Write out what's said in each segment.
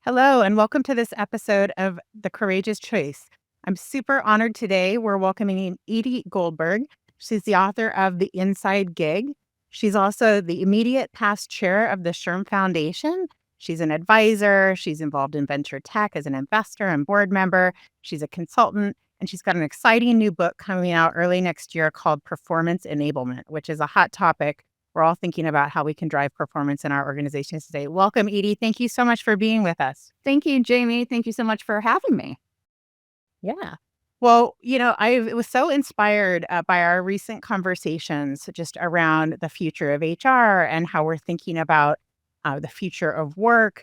Hello, and welcome to this episode of The Courageous Choice. I'm super honored today. We're welcoming in Edie Goldberg. She's the author of The Inside Gig. She's also the immediate past chair of the SHRM Foundation. She's an advisor. She's involved in venture tech as an investor and board member. She's a consultant, and she's got an exciting new book coming out early next year called Performance Enablement, which is a hot topic. We're all thinking about how we can drive performance in our organizations today. Welcome, Edie. Thank you so much for being with us. Thank you, Jamie. Thank you so much for having me. Yeah. Well, I was so inspired by our recent conversations just around the future of HR and how we're thinking about the future of work.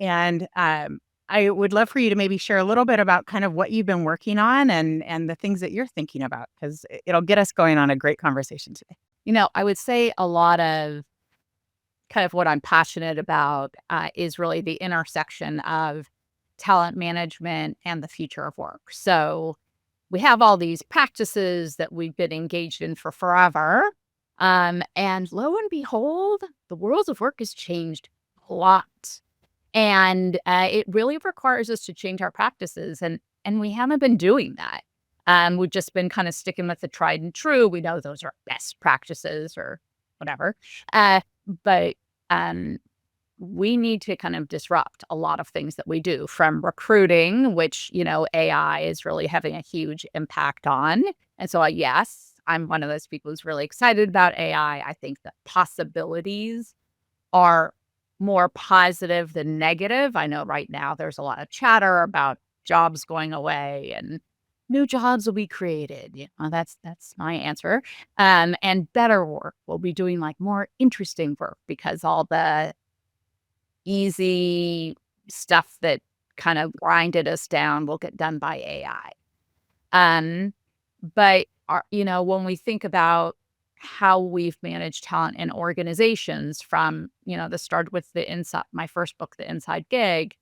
And I would love for you to maybe share a little bit about kind of what you've been working on and the things that you're thinking about, because it'll get us going on a great conversation today. I would say a lot of kind of what I'm passionate about is really the intersection of talent management and the future of work. So we have all these practices that we've been engaged in for forever. And lo and behold, the world of work has changed a lot. And it really requires us to change our practices. And we haven't been doing that. We've just been kind of sticking with the tried and true. We know those are best practices or whatever. But we need to kind of disrupt a lot of things that we do, from recruiting, which, AI is really having a huge impact on. And so, yes, I'm one of those people who's really excited about AI. I think the possibilities are more positive than negative. I know right now there's a lot of chatter about jobs going away and new jobs will be created. That's my answer. And better work. We'll be doing like more interesting work because all the easy stuff that kind of grinded us down will get done by AI. But when we think about how we've managed talent in organizations from, the start with my first book, The Inside Gig,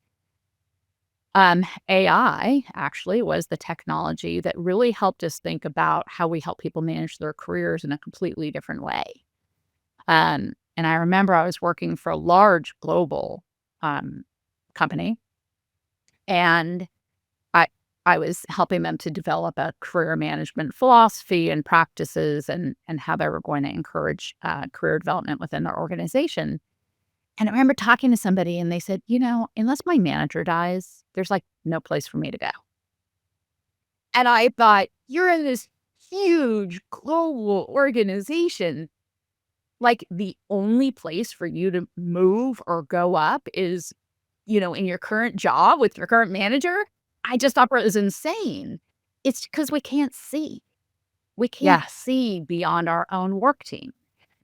AI actually was the technology that really helped us think about how we help people manage their careers in a completely different way. And I remember I was working for a large global company, and I was helping them to develop a career management philosophy and practices and how they were going to encourage career development within their organization. And I remember talking to somebody and they said, unless my manager dies, there's like no place for me to go. And I thought, you're in this huge global organization. Like the only place for you to move or go up is, in your current job with your current manager. I just thought it was insane. It's because we can't see. We can't see beyond our own work team.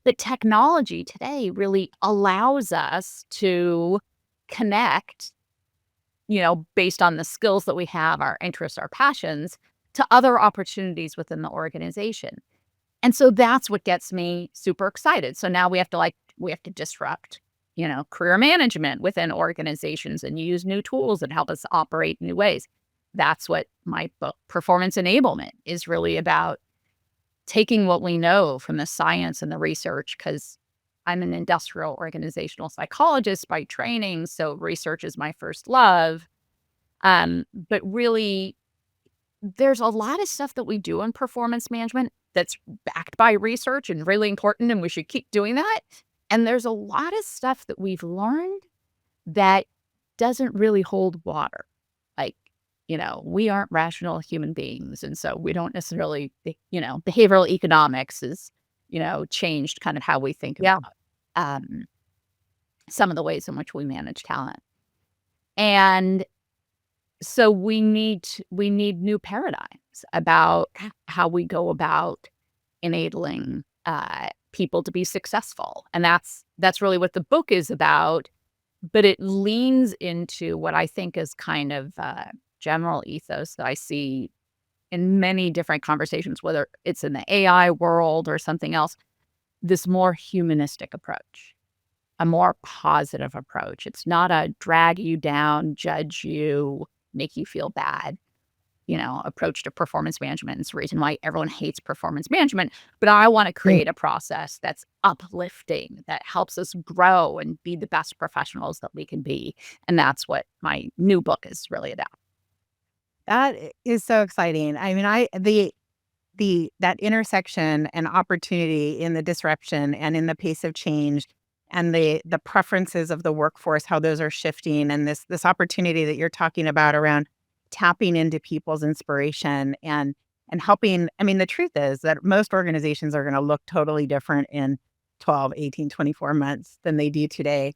The technology today really allows us to connect, based on the skills that we have, our interests, our passions, to other opportunities within the organization. And so that's what gets me super excited. So now we have to disrupt, career management within organizations and use new tools that help us operate new ways. That's what my book, Performance Enablement, is really about. Taking what we know from the science and the research, because I'm an industrial organizational psychologist by training, so research is my first love. But really, there's a lot of stuff that we do in performance management that's backed by research and really important, and we should keep doing that. And there's a lot of stuff that we've learned that doesn't really hold water. Like, we aren't rational human beings. And so we don't necessarily, behavioral economics is, changed kind of how we think about some of the ways in which we manage talent. And so we need new paradigms about how we go about enabling people to be successful. And that's really what the book is about. But it leans into what I think is kind of general ethos that I see in many different conversations, whether it's in the AI world or something else, this more humanistic approach, a more positive approach. It's not a drag you down, judge you, make you feel bad. approach to performance management. It's the reason why everyone hates performance management. But I want to create a process that's uplifting, that helps us grow and be the best professionals that we can be. And that's what my new book is really about. That is so exciting. I mean, that intersection and opportunity in the disruption and in the pace of change and the preferences of the workforce, how those are shifting, and this opportunity that you're talking about around tapping into people's inspiration and helping. I mean, the truth is that most organizations are going to look totally different in 12, 18, 24 months than they do today.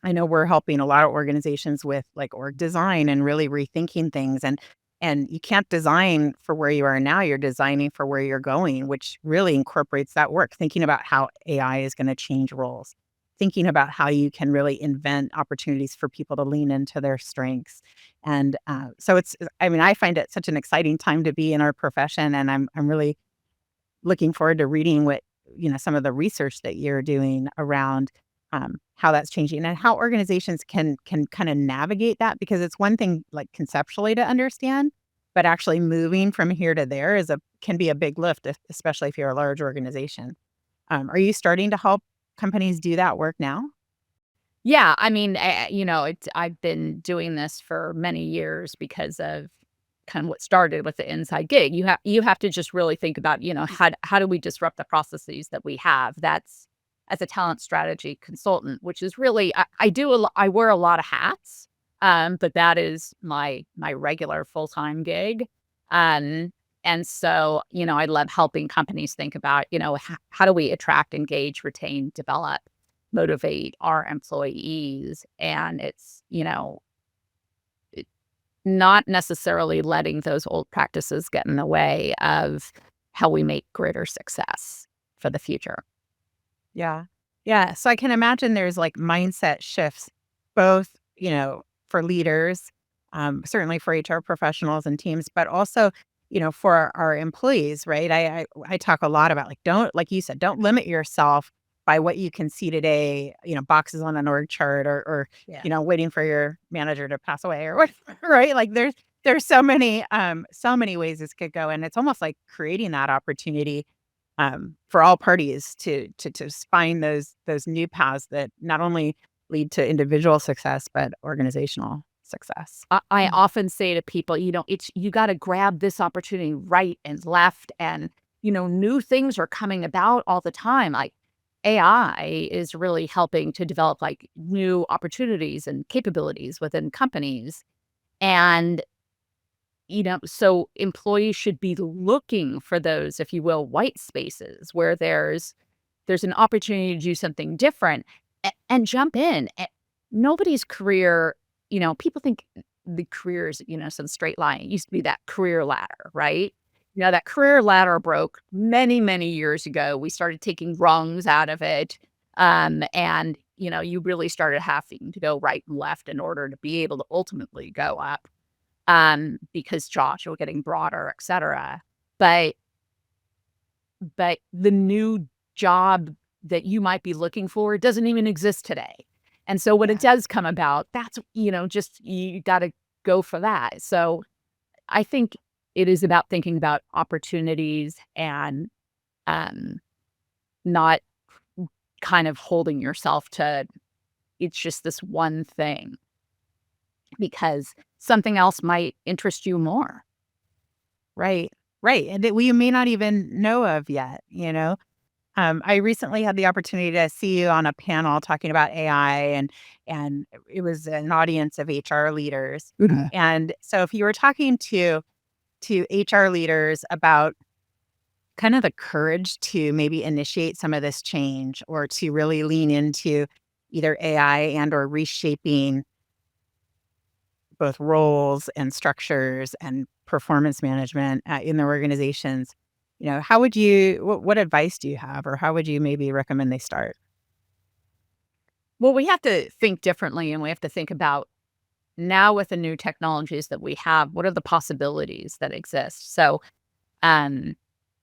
I know we're helping a lot of organizations with like org design and really rethinking things, and you can't design for where you are now, you're designing for where you're going, which really incorporates that work, thinking about how AI is going to change roles, thinking about how you can really invent opportunities for people to lean into their strengths. And so I mean, I find it such an exciting time to be in our profession, and I'm really looking forward to reading what, some of the research that you're doing around how that's changing and how organizations can kind of navigate that, because it's one thing like conceptually to understand, but actually moving from here to there can be a big lift, especially if you're a large organization. Are you starting to help companies do that work now? Yeah, I mean, I've been doing this for many years because of kind of what started with the inside gig. You have to just really think about, how do we disrupt the processes that we have? That's as a talent strategy consultant, which is really I wear a lot of hats, but that is my regular full-time gig. Um, and so, I love helping companies think about, how do we attract, engage, retain, develop, motivate our employees. And it's, not necessarily letting those old practices get in the way of how we make greater success for the future. Yeah. Yeah. So I can imagine there's like mindset shifts, both, for leaders, certainly for HR professionals and teams, but also, for our employees, right? I talk a lot about like, don't, like you said, don't limit yourself by what you can see today, boxes on an org chart or, Yeah. waiting for your manager to pass away or whatever, right? Like there's so many ways this could go. And it's almost like creating that opportunity for all parties to find those new paths that not only lead to individual success but organizational success. I often say to people, you got to grab this opportunity right and left. And, new things are coming about all the time. Like AI is really helping to develop like new opportunities and capabilities within companies. And, so employees should be looking for those, if you will, white spaces where there's an opportunity to do something different and jump in. Nobody's career, people think the career is, some straight line. It used to be that career ladder, right? That career ladder broke many, many years ago. We started taking rungs out of it. And, you really started having to go right and left in order to be able to ultimately go up, because jobs were getting broader, et cetera. But the new job that you might be looking for doesn't even exist today. And so when it Yeah. does come about, that's, just you got to go for that. So I think it is about thinking about opportunities and not kind of holding yourself to it's just this one thing because something else might interest you more. Right. Right. And that we may not even know of yet. I recently had the opportunity to see you on a panel talking about AI, and it was an audience of HR leaders. Mhm. And so if you were talking to HR leaders about kind of the courage to maybe initiate some of this change or to really lean into either AI and or reshaping both roles and structures and performance management in their organizations, how would what advice do you have, or how would you maybe recommend they start? Well, we have to think differently and we have to think about now with the new technologies that we have, what are the possibilities that exist? So, um,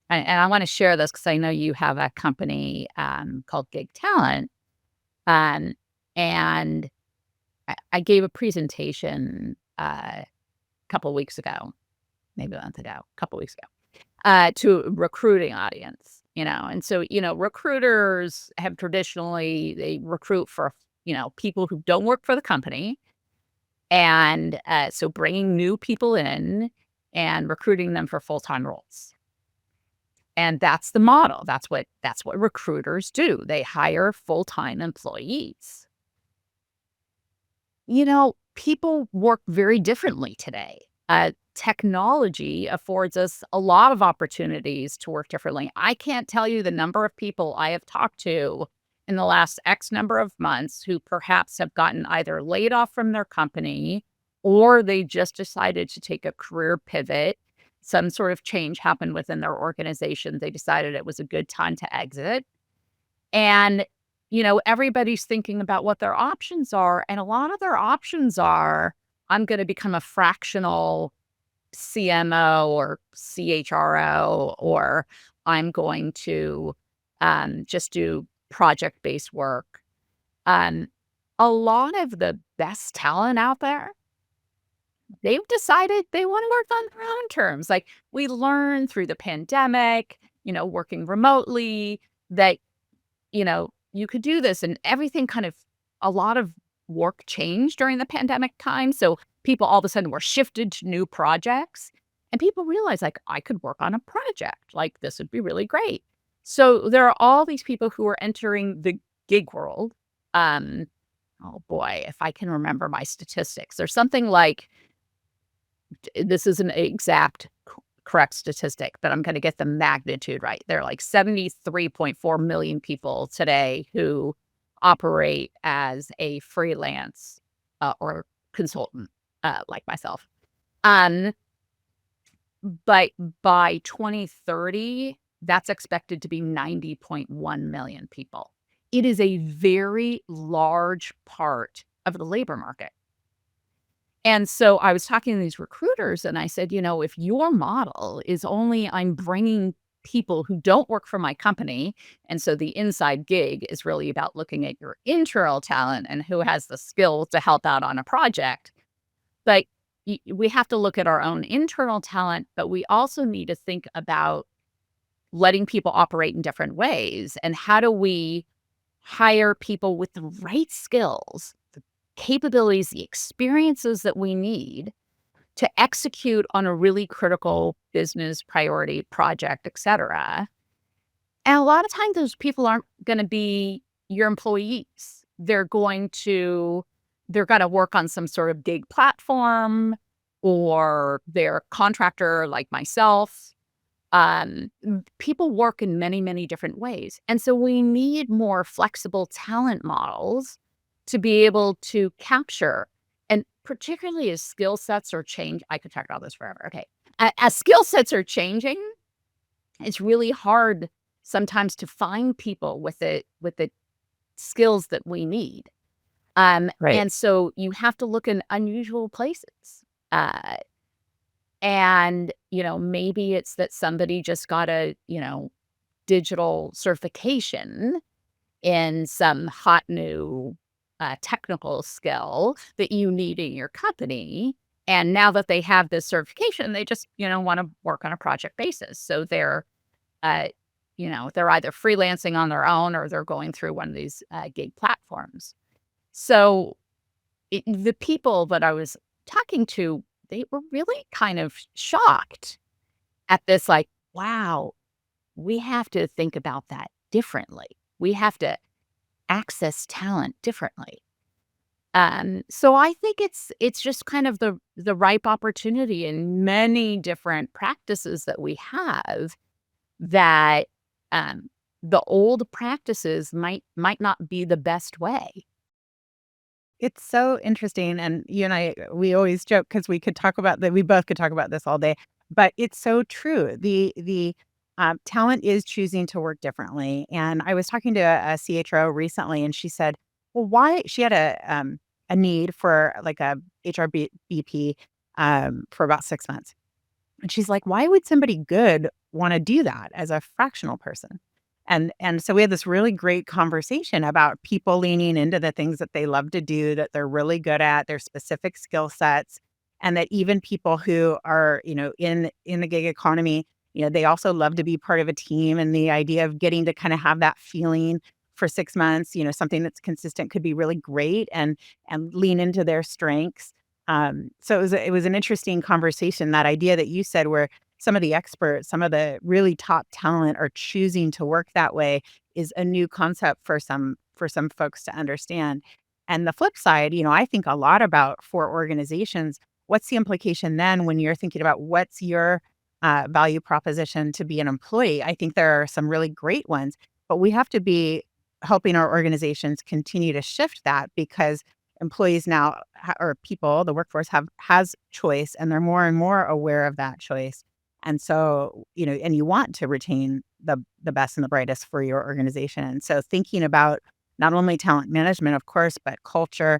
and I want to share this because I know you have a company called Gig Talent, um, and I gave a presentation a couple weeks ago, maybe a month ago, a couple weeks ago, to a recruiting audience, and so, recruiters have traditionally, they recruit for, people who don't work for the company. And so bringing new people in and recruiting them for full-time roles. And that's the model. That's what recruiters do. They hire full-time employees. People work very differently today. Technology affords us a lot of opportunities to work differently. I can't tell you the number of people I have talked to in the last X number of months who perhaps have gotten either laid off from their company, or they just decided to take a career pivot. Some sort of change happened within their organization. They decided it was a good time to exit. And, everybody's thinking about what their options are. And a lot of their options are, I'm going to become a fractional CMO or CHRO, or I'm going to just do project-based work. Um, a lot of the best talent out there, they've decided they want to work on their own terms. Like, we learned through the pandemic, working remotely, that, you could do this, and everything a lot of work changed during the pandemic time. So people all of a sudden were shifted to new projects, and people realized, like, I could work on a project. Like, this would be really great. So there are all these people who are entering the gig world. Oh boy, if I can remember my statistics, there's something like, this is an exact correct statistic, but I'm going to get the magnitude right. There are like 73.4 million people today who operate as a freelance or consultant, like myself. But by 2030, that's expected to be 90.1 million people. It is a very large part of the labor market. And so I was talking to these recruiters, and I said, if your model is only, I'm bringing people who don't work for my company, and so the inside gig is really about looking at your internal talent and who has the skills to help out on a project. But we have to look at our own internal talent, but we also need to think about letting people operate in different ways. And how do we hire people with the right skills, the capabilities, the experiences that we need to execute on a really critical business priority project, et cetera. And a lot of times those people aren't going to be your employees. They're going to work on some sort of gig platform, or they're a contractor like myself. People work in many, many different ways. And so we need more flexible talent models to be able to capture. And particularly as skill sets are changing, I could talk about this forever. Okay. As skill sets are changing, it's really hard sometimes to find people with the skills that we need. Right. And so you have to look in unusual places. And, maybe it's that somebody just got a, digital certification in some hot new technical skill that you need in your company. And now that they have this certification, they just, want to work on a project basis. So they're either freelancing on their own, or they're going through one of these gig platforms. So the people that I was talking to, they were really kind of shocked at this, like, wow, we have to think about that differently. We have to access talent differently. So I think it's just kind of the ripe opportunity in many different practices that we have, that the old practices might not be the best way. It's so interesting, and you and I, we always joke because we could talk about that. We both could talk about this all day, but it's so true. The talent is choosing to work differently. And I was talking to a CHRO recently, and she said, "Well, why?" She had a need for like a BP for about 6 months, and she's like, "Why would somebody good want to do that as a fractional person?" And so we had this really great conversation about people leaning into the things that they love to do, that they're really good at, their specific skill sets, and that even people who are, in the gig economy, they also love to be part of a team, and the idea of getting to kind of have that feeling for 6 months, something that's consistent could be really great, and lean into their strengths. So it was an interesting conversation, that idea that you said, where some of the experts, some of the really top talent are choosing to work that way, is a new concept for some folks to understand. And the flip side, I think a lot about, for organizations, what's the implication then when you're thinking about what's your value proposition to be an employee? I think there are some really great ones, but we have to be helping our organizations continue to shift that, because employees now, or people, the workforce, has choice, and they're more and more aware of that choice. And so, and you want to retain the best and the brightest for your organization. And so thinking about not only talent management, of course, but culture,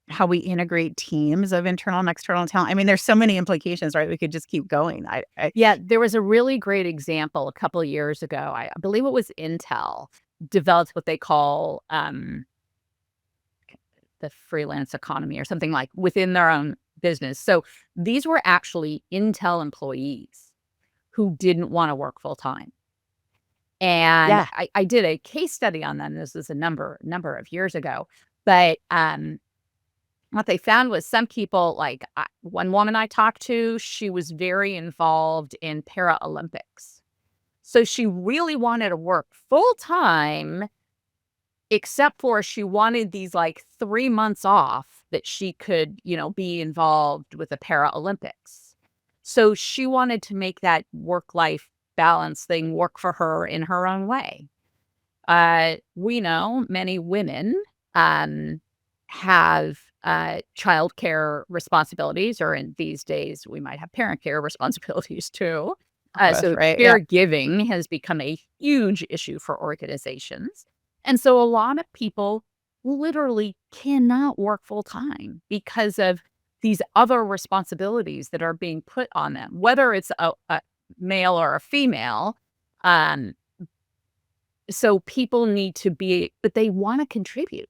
how we integrate teams of internal and external talent. I mean, there's so many implications, right? We could just keep going. Yeah, there was a really great example a couple of years ago. I believe it was Intel developed what they call the freelance economy, or something like, within their own business. So these were actually Intel employees who didn't want to work full time. And Yeah. I did a case study on them. This was a number of years ago. But what they found was, some people, like one woman I talked to, she was very involved in Paralympics. So she really wanted to work full time, except for she wanted these like 3 months off that she could, be involved with the Paralympics. So she wanted to make that work-life balance thing work for her in her own way. We know many women have childcare responsibilities, or in these days, we might have parent care responsibilities too. So Right. Yeah. caregiving has become a huge issue for organizations. And so a lot of people literally cannot work full time because of these other responsibilities that are being put on them, whether it's a male or a female. Um, so people need to be, but they want to contribute.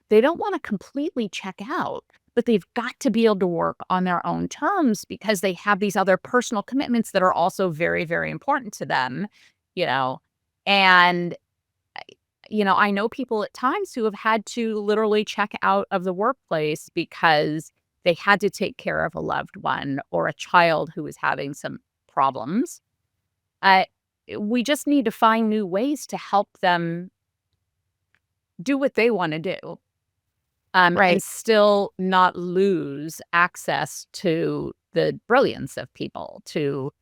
They don't want to completely check out, but they've got to be able to work on their own terms, because they have these other personal commitments that are also very, very important to them, you know. And I know people at times who have had to literally check out of the workplace because they had to take care of a loved one or a child who was having some problems. Uh, we just need to find new ways to help them do what they want to do, and Right. still not lose access to the brilliance of people, to,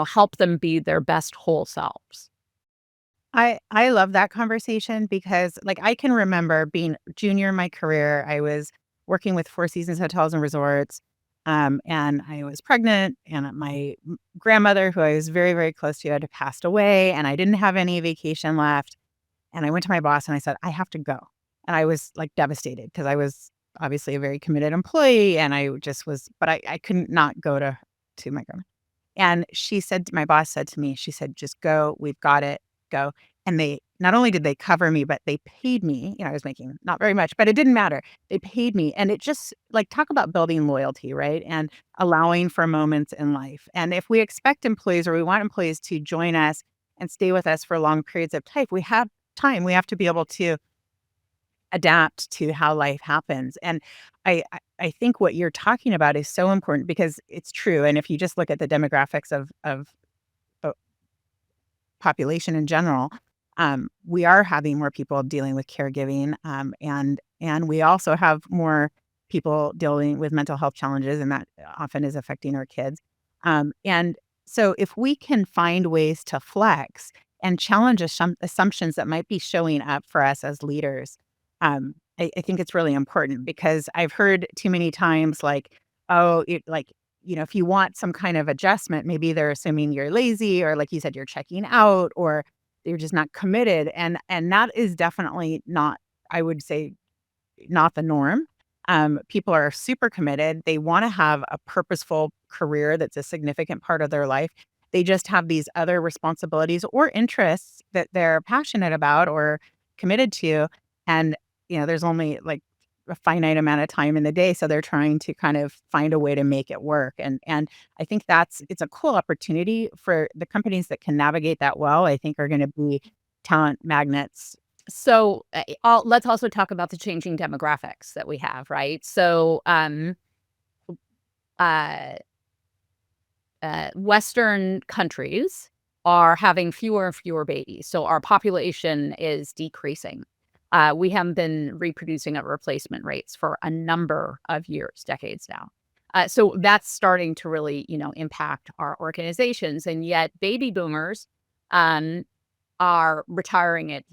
help them be their best whole selves. I love that conversation, because, like, I can remember being junior in my career. I was working with Four Seasons Hotels and Resorts, and I was pregnant, and my grandmother, who I was very, very close to, had passed away, and I didn't have any vacation left. And I went to my boss and I said, "I have to go." And I was, like, devastated, because I was obviously a very committed employee, and I just was, but I couldn't not go to my grandma. And my boss said to me, she said, "Just go. We've got it. Go." And they, not only did they cover me, but they paid me. I was making not very much, but it didn't matter. They paid me. And it just, like, talk about building loyalty, right? And allowing for moments in life. And if we expect employees, or we want employees to join us and stay with us for long periods of time, we have to be able to adapt to how life happens. And I think what you're talking about is so important, because it's true. And if you just look at the demographics of the population in general, we are having more people dealing with caregiving, and we also have more people dealing with mental health challenges, and that often is affecting our kids. And so, if we can find ways to flex and challenge assumptions that might be showing up for us as leaders, I think it's really important, because I've heard too many times, like, oh, if you want some kind of adjustment, maybe they're assuming you're lazy, or, like you said, you're checking out, or they're just not committed. And that is definitely not, I would say, not the norm. People are super committed. They want to have a purposeful career that's a significant part of their life. They just have these other responsibilities or interests that they're passionate about or committed to. And, there's only, like, a finite amount of time in the day, so they're trying to kind of find a way to make it work. And I think it's a cool opportunity for the companies that can navigate that well. I think are going to be talent magnets. So let's also talk about the changing demographics that we have, right? So uh, Western countries are having fewer and fewer babies. So our population is decreasing. We haven't been reproducing at replacement rates for a number of years, decades now. So that's starting to really, impact our organizations. And yet baby boomers um, are retiring at,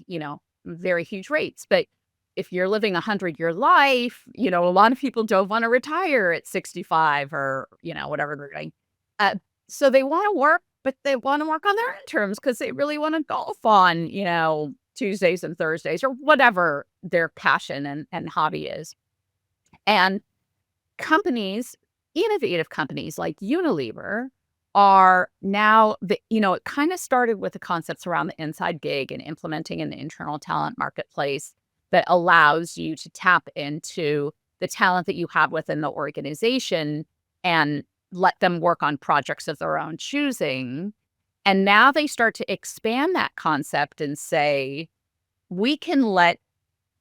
very huge rates. But if you're living a 100-year life, a lot of people don't want to retire at 65 or, whatever they're doing. Uh, so they want to work, but they want to work on their own terms because they really want to golf on, Tuesdays and Thursdays or whatever their passion and hobby is. And companies, innovative companies like Unilever are now, it kind of started with the concepts around the inside gig and implementing an internal talent marketplace that allows you to tap into the talent that you have within the organization and let them work on projects of their own choosing. And now they start to expand that concept and say, we can let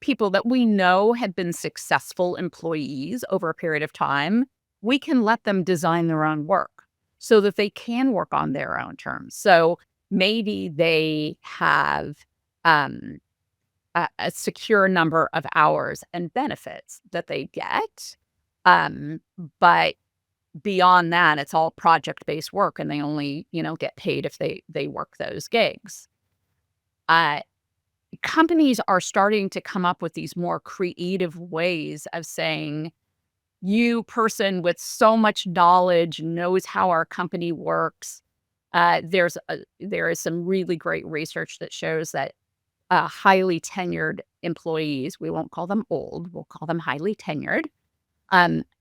people that we know have been successful employees over a period of time, we can let them design their own work so that they can work on their own terms. So maybe they have a secure number of hours and benefits that they get. But beyond that, it's all project-based work and they only, get paid if they work those gigs. Companies are starting to come up with these more creative ways of saying, you person with so much knowledge knows how our company works. There is some really great research that shows that highly tenured employees, we won't call them old, we'll call them highly tenured,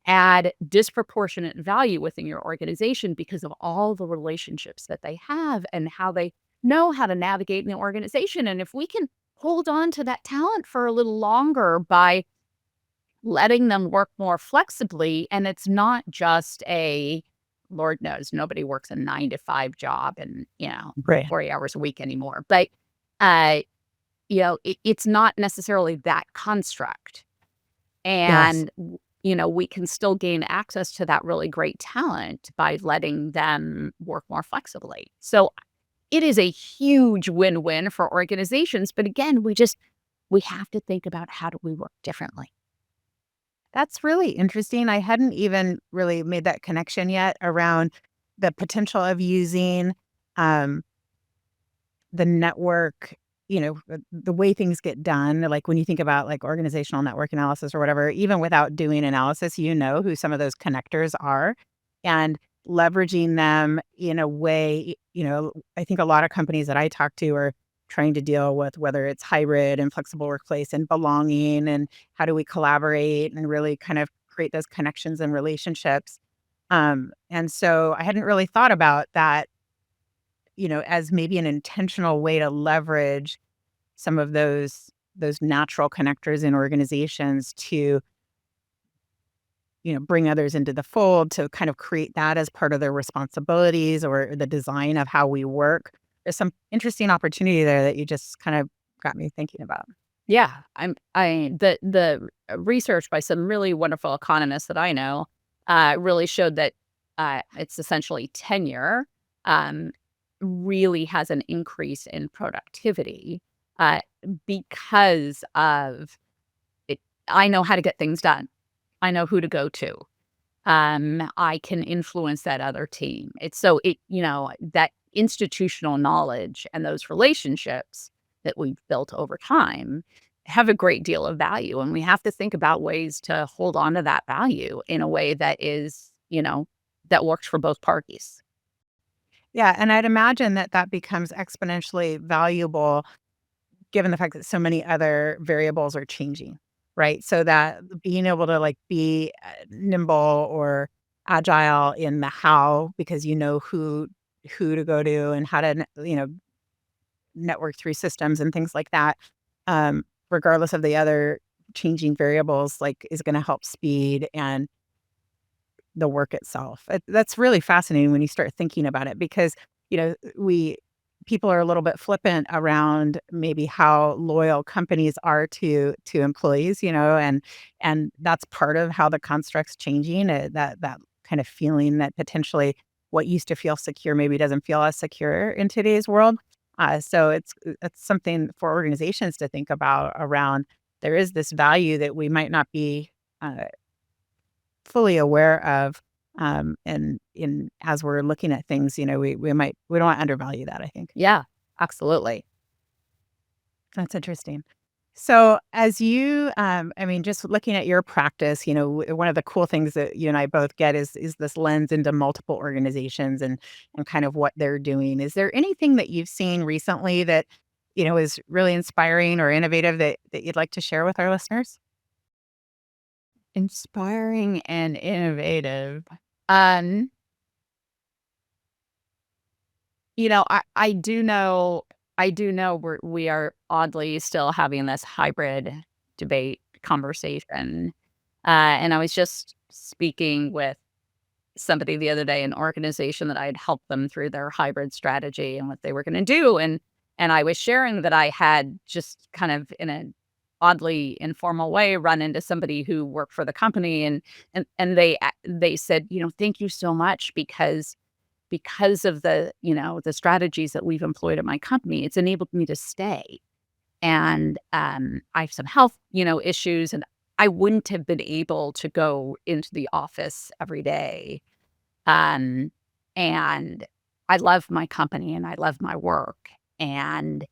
add disproportionate value within your organization because of all the relationships that they have and how they know how to navigate in the organization. And if we can hold on to that talent for a little longer by letting them work more flexibly, and it's not just Lord knows, nobody works a 9-to-5 job and, Right. 40 hours a week anymore. But, it's not necessarily that construct. Yes. And, we can still gain access to that really great talent by letting them work more flexibly. So it is a huge win-win for organizations. But again, we have to think about how do we work differently. That's really interesting. I hadn't even really made that connection yet around the potential of using um, the network, the way things get done. Like when you think about like organizational network analysis or whatever, even without doing analysis, who some of those connectors are and leveraging them in a way, I think a lot of companies that I talk to are trying to deal with whether it's hybrid and flexible workplace and belonging and how do we collaborate and really kind of create those connections and relationships. And so I hadn't really thought about that, as maybe an intentional way to leverage some of those natural connectors in organizations to, bring others into the fold to kind of create that as part of their responsibilities or the design of how we work. There's some interesting opportunity there that you just kind of got me thinking about. Yeah, the research by some really wonderful economists that I know really showed that it's essentially tenure really has an increase in productivity uh, because of it. I know how to get things done. I know who to go to. I can influence that other team. That institutional knowledge and those relationships that we've built over time have a great deal of value. And we have to think about ways to hold on to that value in a way that is, that works for both parties. Yeah, and I'd imagine that that becomes exponentially valuable given the fact that so many other variables are changing, right? So that being able to like be nimble or agile in the how because you know who to go to and how to network through systems and things like that, regardless of the other changing variables like is going to help speed and the work itself. That's really fascinating when you start thinking about it because, we people are a little bit flippant around maybe how loyal companies are to employees, and that's part of how the construct's changing, that kind of feeling that potentially what used to feel secure maybe doesn't feel as secure in today's world. So it's something for organizations to think about around there is this value that we might not be uh, fully aware of. And in as we're looking at things, we don't want to undervalue that, I think. Yeah, absolutely. That's interesting. So as just looking at your practice, one of the cool things that you and I both get is this lens into multiple organizations and kind of what they're doing. Is there anything that you've seen recently that, is really inspiring or innovative that you'd like to share with our listeners? Inspiring and innovative. Um, I do know we are oddly still having this hybrid debate conversation. And I was just speaking with somebody the other day, an organization that I had helped them through their hybrid strategy and what they were gonna do, and I was sharing that I had just kind of in an oddly informal way run into somebody who worked for the company, and they said, "Thank you so much because of the strategies that we've employed at my company, it's enabled me to stay. And, I have some health, issues, and I wouldn't have been able to go into the office every day. Um, and I love my company and I love my work. And,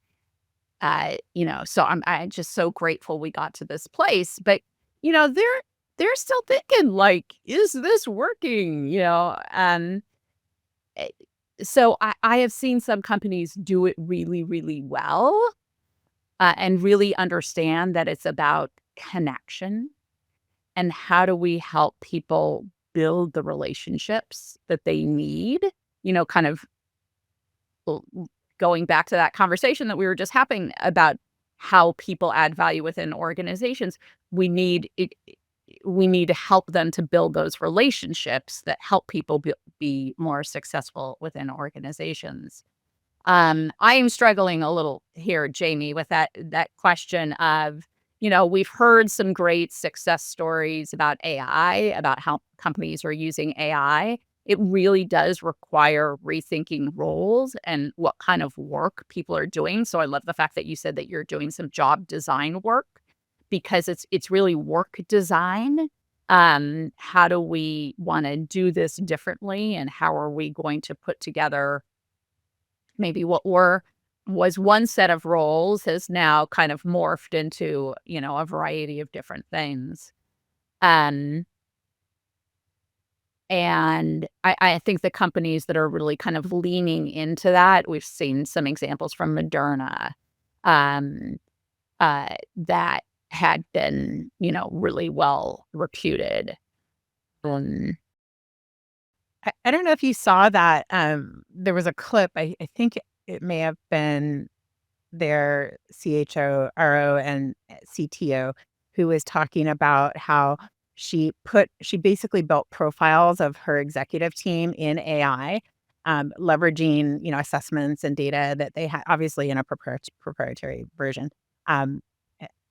so I'm just so grateful we got to this place. But, they're still thinking like, is this working? Eh, so I have seen some companies do it really, really well, and really understand that it's about connection and how do we help people build the relationships that they need, kind of going back to that conversation that we were just having about how people add value within organizations. We need it, we need to help them to build those relationships that help people be more successful within organizations. I am struggling a little here, Jamie, with that question of, we've heard some great success stories about AI, about how companies are using AI. It really does require rethinking roles and what kind of work people are doing. So I love the fact that you said that you're doing some job design work because it's really work design. How do we want to do this differently, and how are we going to put together maybe what was one set of roles has now kind of morphed into, a variety of different things. Um, and I think the companies that are really kind of leaning into that, we've seen some examples from Moderna, um, that had been, really well reputed. Um, I don't know if you saw that. There was a clip. I think it may have been their CHRO and CTO who was talking about how she basically built profiles of her executive team in AI, leveraging, assessments and data that they had obviously in a proprietary version. Um,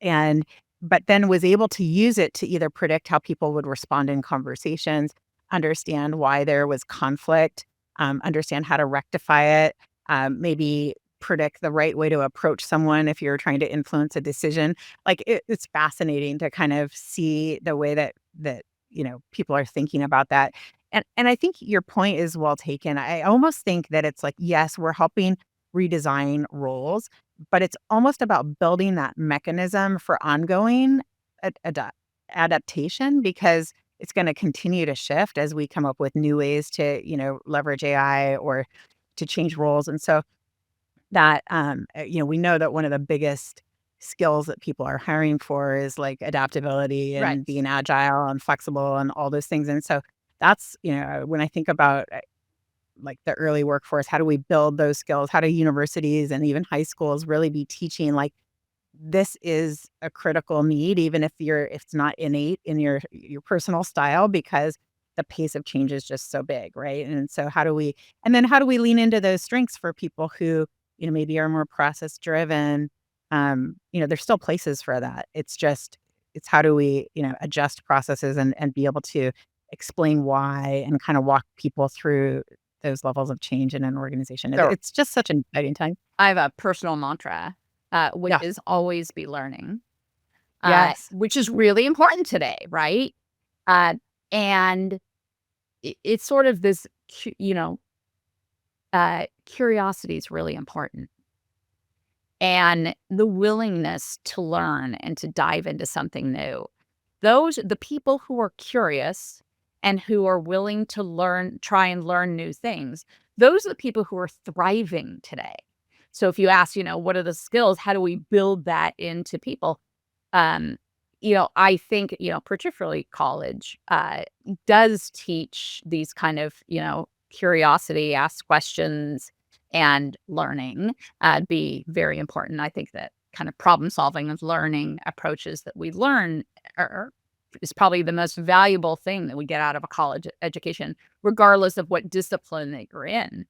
and but then was able to use it to either predict how people would respond in conversations, understand why there was conflict, understand how to rectify it, maybe predict the right way to approach someone if you're trying to influence a decision. Like it's fascinating to kind of see the way that people are thinking about that. And I think your point is well taken. I almost think that it's like, yes, we're helping redesign roles, but it's almost about building that mechanism for ongoing adaptation because it's going to continue to shift as we come up with new ways to, leverage AI or to change roles. And so that, we know that one of the biggest skills that people are hiring for is like adaptability right. and being agile and flexible and all those things. And so that's, when I think about like the early workforce, how do we build those skills? How do universities and even high schools really be teaching like this is a critical need, even if it's not innate in your personal style, because the pace of change is just so big, right? And so how do we lean into those strengths for people who, maybe are more process driven? There's still places for that. It's how do we, adjust processes and be able to explain why and kind of walk people through those levels of change in an organization. So It's just such an exciting time. I have a personal mantra, which Yeah. is always be learning, Yes. which is really important today, right? Uh, and it's sort of this, curiosity is really important. And the willingness to learn and to dive into something new. The people who are curious and who are willing to try and learn new things, those are the people who are thriving today. So if you ask, what are the skills? How do we build that into people? Um, I think, particularly college does teach these kind of, curiosity, ask questions, and learning be very important. I think that kind of problem solving and learning approaches that we learn is probably the most valuable thing that we get out of a college education, regardless of what discipline that you're in.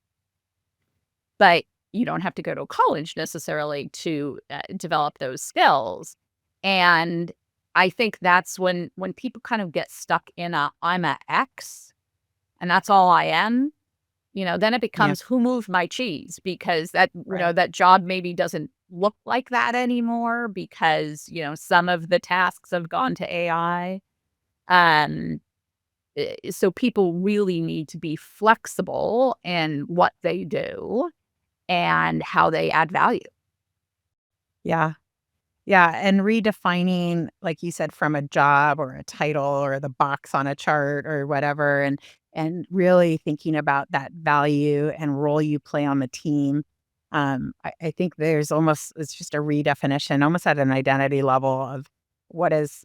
But you don't have to go to college necessarily to develop those skills. And I think that's when people kind of get stuck in I'm a X and that's all I am. Then it Yeah. becomes who moved my cheese, because Right. that job maybe doesn't look like that anymore because, some of the tasks have gone to AI. Um, so people really need to be flexible in what they do and how they add value. Yeah. Yeah, and redefining, like you said, from a job or a title or the box on a chart or whatever, and really thinking about that value and role you play on the team. I think it's just a redefinition, almost at an identity level of what is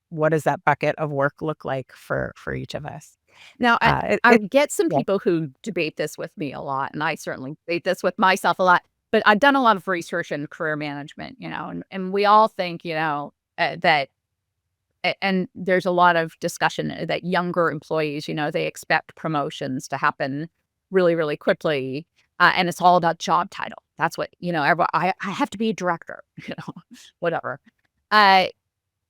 what does that bucket of work look like for each of us? Now, I It get some yeah, people who debate this with me a lot, and I certainly debate this with myself a lot. But I've done a lot of research in career management, and we all think, that, and there's a lot of discussion that younger employees, they expect promotions to happen really, really quickly. And it's all about job title. That's what, I have to be a director, whatever. Uh,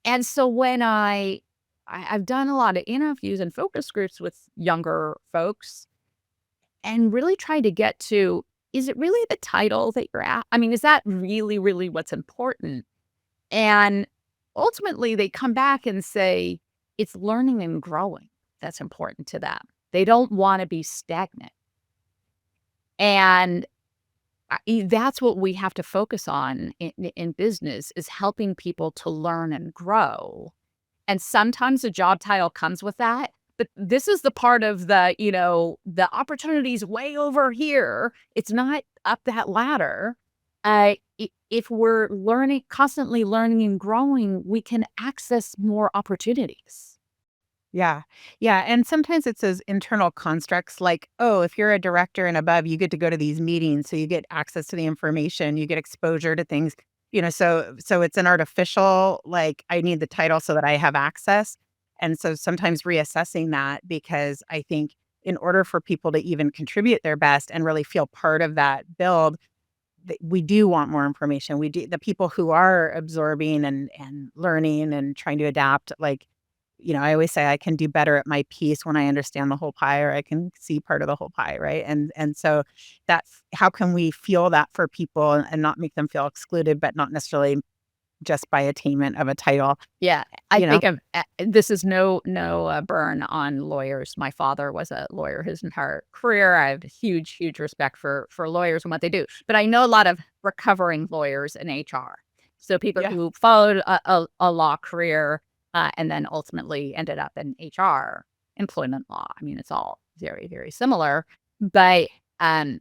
and so when I've done a lot of interviews and focus groups with younger folks and really try to get to, is it really the title that you're at? I mean, is that really, really what's important? And ultimately, they come back and say it's learning and growing that's important to them. They don't want to be stagnant. And that's what we have to focus on in business, is helping people to learn and grow. And sometimes the job title comes with that, but this is the part of the opportunities way over here. It's not up that ladder. If we're constantly learning and growing, we can access more opportunities. yeah, yeah, and sometimes it's those internal constructs like, oh, if you're a director and above, you get to go to these meetings, so you get access to the information, you get exposure to things, so it's an artificial, like, I need the title so that I have access, and so sometimes reassessing that, because I think in order for people to even contribute their best and really feel part of that build, we do want more information. We do the people who are absorbing and learning and trying to adapt, like, I always say I can do better at my piece when I understand the whole pie, or I can see part of the whole pie, right? And so that's how can we feel that for people and not make them feel excluded, but not necessarily just by attainment of a title, Yeah, I you know? think this is no burn on lawyers. My father was a lawyer his entire career. I have huge, huge respect for lawyers and what they do. But I know a lot of recovering lawyers in HR. So people Yeah. who followed a law career and then ultimately ended up in HR, employment law. I mean, it's all very, very similar. But um,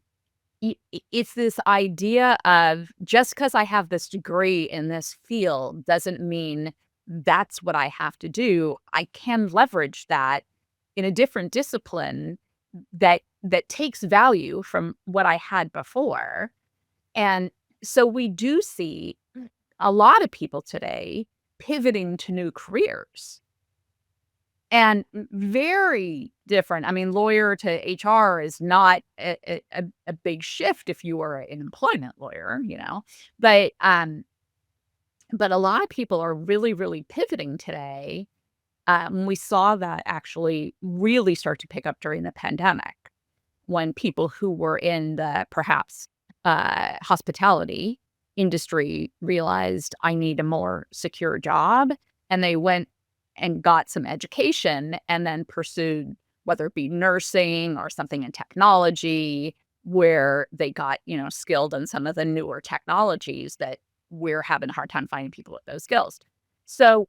it's this idea of, just because I have this degree in this field doesn't mean that's what I have to do. I can leverage that in a different discipline that takes value from what I had before. And so we do see a lot of people today pivoting to new careers. And very different. I mean, lawyer to HR is not a big shift if you were an employment lawyer, but a lot of people are really, really pivoting today. We saw that actually really start to pick up during the pandemic when people who were in the perhaps hospitality industry realized I need a more secure job, and they went and got some education and then pursued whether it be nursing or something in technology where they got, skilled in some of the newer technologies that we're having a hard time finding people with those skills. So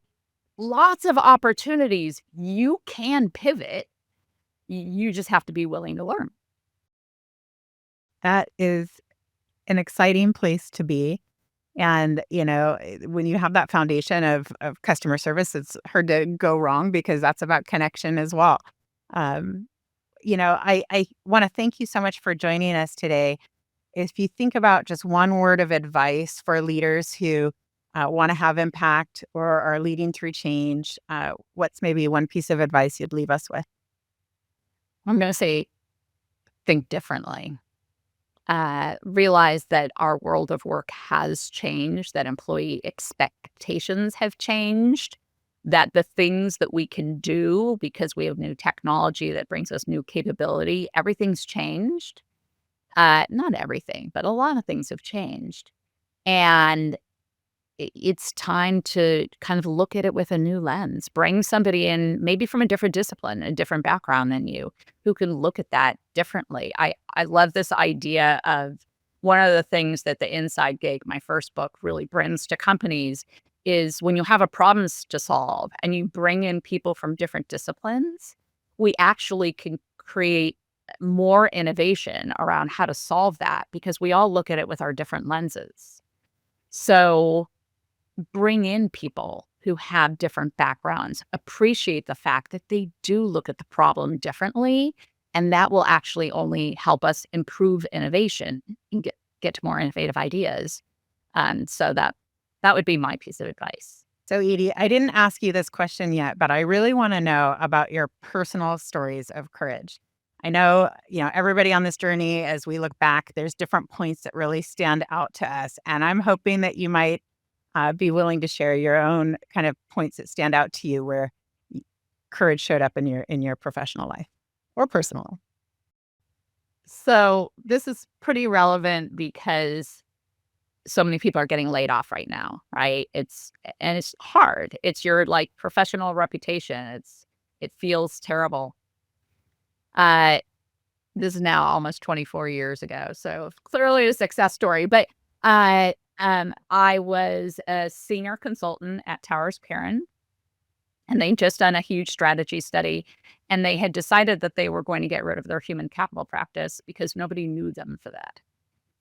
lots of opportunities. You can pivot. You just have to be willing to learn. That is an exciting place to be. And, when you have that foundation of customer service, it's hard to go wrong because that's about connection as well. Um, I want to thank you so much for joining us today. If you think about just one word of advice for leaders who want to have impact or are leading through change, what's maybe one piece of advice you'd leave us with? I'm going to say think differently. Realize that our world of work has changed, that employee expectations have changed, that the things that we can do because we have new technology that brings us new capability, everything's changed. Not everything, but a lot of things have changed. And it's time to kind of look at it with a new lens. Bring somebody in, maybe from a different discipline, a different background than you, who can look at that differently. I love this idea of one of the things that the Inside Gig, my first book, really brings to companies is when you have a problem to solve and you bring in people from different disciplines, we actually can create more innovation around how to solve that because we all look at it with our different lenses. So bring in people who have different backgrounds, appreciate the fact that they do look at the problem differently, and that will actually only help us improve innovation and get to more innovative ideas. So that would be my piece of advice. So, Edie, I didn't ask you this question yet, but I really want to know about your personal stories of courage. I know, everybody on this journey, as we look back, there's different points that really stand out to us. And I'm hoping that you might be willing to share your own kind of points that stand out to you where courage showed up in your professional life or personal. So this is pretty relevant because so many people are getting laid off right now, right? It's hard. It's your professional reputation. It feels terrible. Uh, this is now almost 24 years ago, so clearly a success story. But I was a senior consultant at Towers Perrin, and they'd just done a huge strategy study, and they had decided that they were going to get rid of their human capital practice because nobody knew them for that.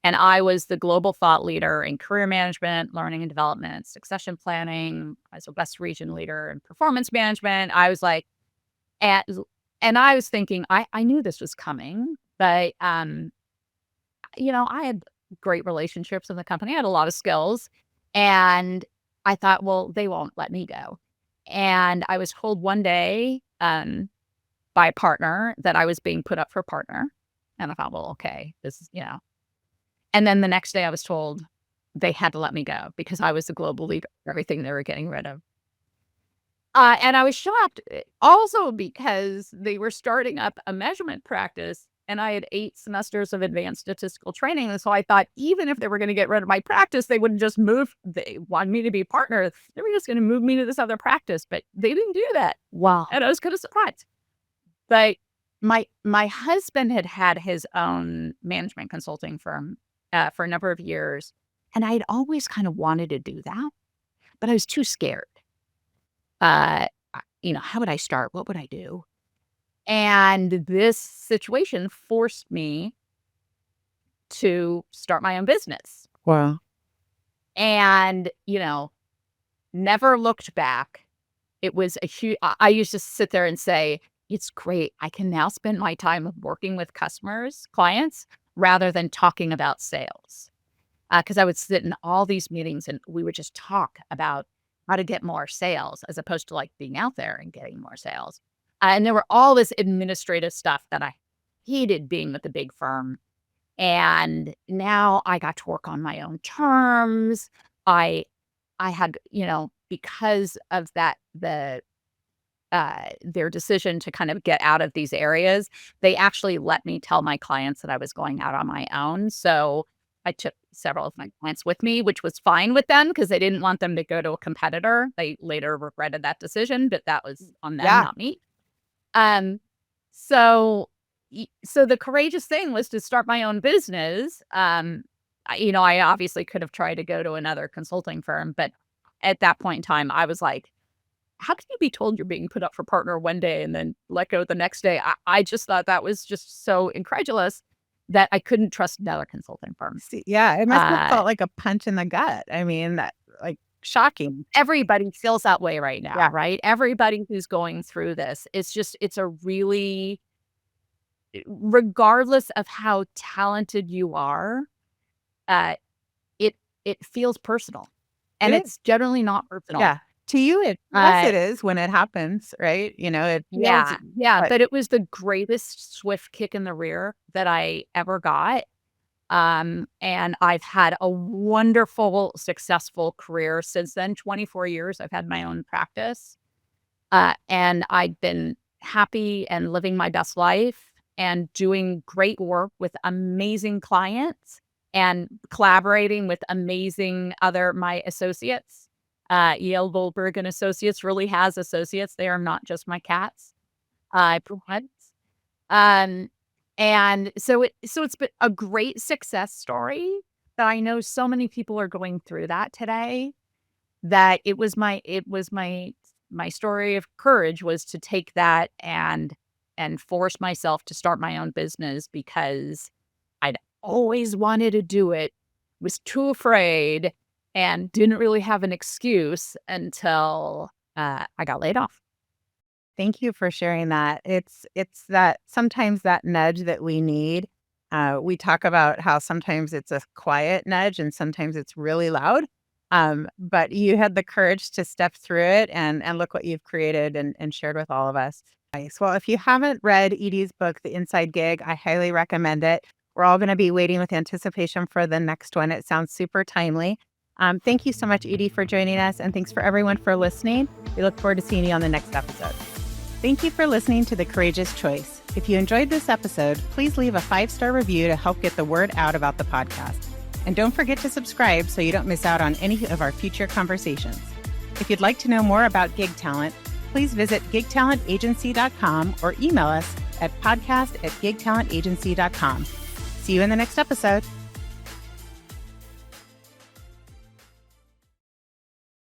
And I was the global thought leader in career management, learning and development, succession planning. I was a West region leader in performance management. I was and I was thinking, I knew this was coming, but I had great relationships in the company. I had a lot of skills. And I thought, well, they won't let me go. And I was told one day by a partner that I was being put up for partner. And I thought, well, okay, this is. And then the next day I was told they had to let me go because I was the global leader of everything they were getting rid of. And I was shocked also because they were starting up a measurement practice and I had 8 semesters of advanced statistical training. And so I thought, even if they were going to get rid of my practice, they wouldn't just move. They wanted me to be a partner. They were just going to move me to this other practice, but they didn't do that. Wow. And I was kind of surprised. But my husband had his own management consulting firm for a number of years. And I'd always kind of wanted to do that, but I was too scared. How would I start? What would I do? And this situation forced me to start my own business. Wow. And, never looked back. It was a huge, I used to sit there and say, it's great. I can now spend my time working with clients, rather than talking about sales. because I would sit in all these meetings and we would just talk about how to get more sales as opposed to like being out there and getting more sales. And there were all this administrative stuff that I hated being with the big firm. And now I got to work on my own terms. I had, because of that, their decision to kind of get out of these areas, they actually let me tell my clients that I was going out on my own. So I took several of my clients with me, which was fine with them because they didn't want them to go to a competitor. They later regretted that decision, but that was on them, Yeah. not me. Um, so so the courageous thing was to start my own business. I obviously could have tried to go to another consulting firm, but at that point in time, I was like, how can you be told you're being put up for partner one day and then let go the next day? I just thought that was just so incredulous that I couldn't trust another consulting firm. Yeah, it must have Uh, felt like a punch in the gut. I mean, that like shocking. Everybody feels that way right now, Yeah. right? Everybody who's going through this, it's a really, regardless of how talented you are, uh, it feels personal, It and is. it's generally not personal. Yeah. To you, yes, Uh, it is when it happens, right? It feels, yeah, but but it was the greatest swift kick in the rear that I ever got. And I've had a wonderful, successful career since then. 24 years, I've had my own practice. And I've been happy and living my best life and doing great work with amazing clients and collaborating with amazing my associates. Goldberg and Associates really has associates. They are not just my cats. I provide. Um, and so it's been a great success story that I know so many people are going through that today. That my story of courage was to take that and force myself to start my own business because I'd always wanted to do it, was too afraid, and didn't really have an excuse until I got laid off. thank you for sharing that. It's that sometimes that nudge that we need. We talk about how sometimes it's a quiet nudge and sometimes it's really loud. But you had the courage to step through it and look what you've created and shared with all of us. Nice. Well, if you haven't read Edie's book, The Inside Gig, I highly recommend it. We're all going to be waiting with anticipation for the next one. It sounds super timely. Thank you so much, Edie, for joining us. And thanks for everyone for listening. We look forward to seeing you on the next episode. Thank you for listening to The Courageous Choice. If you enjoyed this episode, please leave a 5-star review to help get the word out about the podcast. And don't forget to subscribe so you don't miss out on any of our future conversations. If you'd like to know more about gig talent, please visit gigtalentagency.com or email us at podcast@gigtalentagency.com. See you in the next episode.